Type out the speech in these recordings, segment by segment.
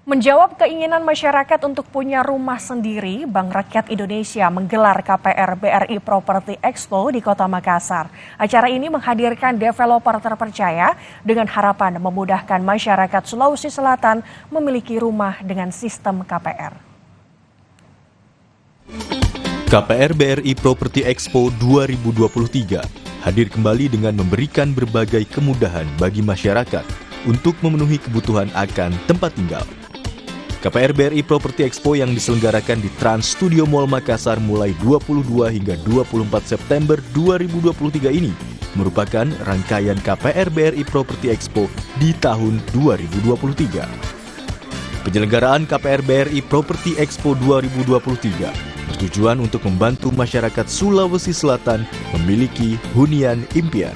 Menjawab keinginan masyarakat untuk punya rumah sendiri, Bank Rakyat Indonesia menggelar KPR BRI Property Expo di Kota Makassar. Acara ini menghadirkan developer terpercaya dengan harapan memudahkan masyarakat Sulawesi Selatan memiliki rumah dengan sistem KPR. KPR BRI Property Expo 2023 hadir kembali dengan memberikan berbagai kemudahan bagi masyarakat untuk memenuhi kebutuhan akan tempat tinggal. KPR BRI Property Expo yang diselenggarakan di Trans Studio Mall Makassar mulai 22 hingga 24 September 2023 ini merupakan rangkaian KPR BRI Property Expo di tahun 2023. Penyelenggaraan KPR BRI Property Expo 2023 bertujuan untuk membantu masyarakat Sulawesi Selatan memiliki hunian impian.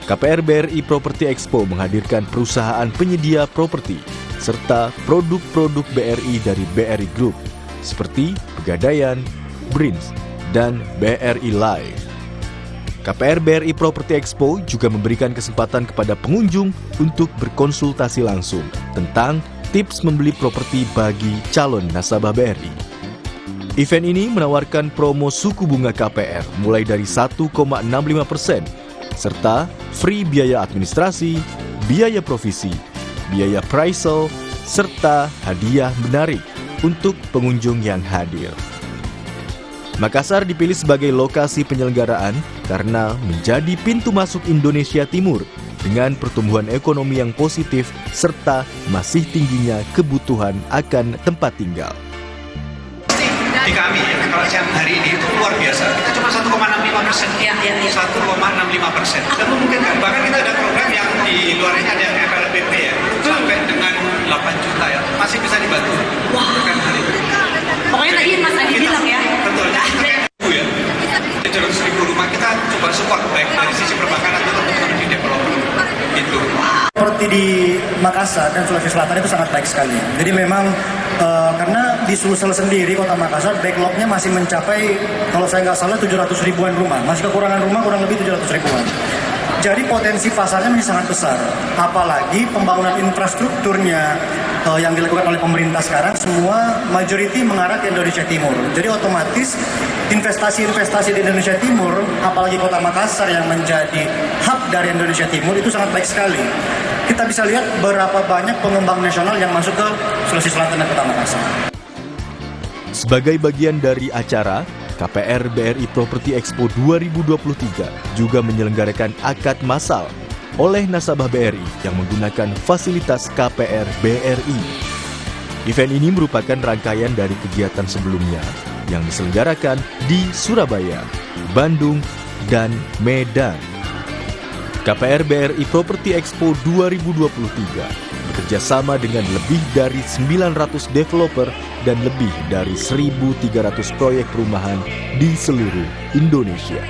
KPR BRI Property Expo menghadirkan perusahaan penyedia properti serta produk-produk BRI dari BRI Group seperti Pegadaian, Brins, dan BRI Live. KPR BRI Property Expo juga memberikan kesempatan kepada pengunjung untuk berkonsultasi langsung tentang tips membeli properti bagi calon nasabah BRI. Event ini menawarkan promo suku bunga KPR mulai dari 1,65% serta free biaya administrasi, biaya provisi, biaya appraisal, serta hadiah menarik untuk pengunjung yang hadir. Makassar dipilih sebagai lokasi penyelenggaraan karena menjadi pintu masuk Indonesia Timur dengan pertumbuhan ekonomi yang positif serta masih tingginya kebutuhan akan tempat tinggal. Di kami, kalau yang hari ini itu luar biasa, kita cuma 1,65%. 1,65%. Dan memungkinkan, bahkan kita ada program yang di luarnya ada yang FLPP ya, sampai dengan 8 juta ya, masih bisa dibantu. Wah. Pokoknya tadi Mas Adi bilang ya. Betul. Ya. 700.000 rumah kita coba support baik dari sisi perbankan atau teman-teman di developer. Gitu. Seperti di Makassar dan Sulawesi Selatan itu sangat baik sekali. Jadi memang karena di Sulsel sendiri Kota Makassar backlognya masih mencapai kalau saya nggak salah 700 ribuan rumah. Masih kekurangan rumah kurang lebih 700 ribuan. Jadi potensi pasarnya masih sangat besar. Apalagi pembangunan infrastrukturnya yang dilakukan oleh pemerintah sekarang semua majority mengarah ke Indonesia Timur. Jadi otomatis investasi-investasi di Indonesia Timur, apalagi Kota Makassar yang menjadi hub dari Indonesia Timur itu sangat baik sekali. Kita bisa lihat berapa banyak pengembang nasional yang masuk ke Sulawesi Selatan dan Kota Makassar. Sebagai bagian dari acara, KPR BRI Property Expo 2023 juga menyelenggarakan akad massal oleh nasabah BRI yang menggunakan fasilitas KPR BRI. Event ini merupakan rangkaian dari kegiatan sebelumnya yang diselenggarakan di Surabaya, Bandung, dan Medan. KPR BRI Property Expo 2023 bekerja sama dengan lebih dari 900 developer dan lebih dari 1.300 proyek perumahan di seluruh Indonesia.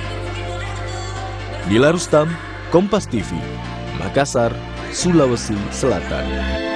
Dila Rustam, Kompas TV, Makassar, Sulawesi Selatan.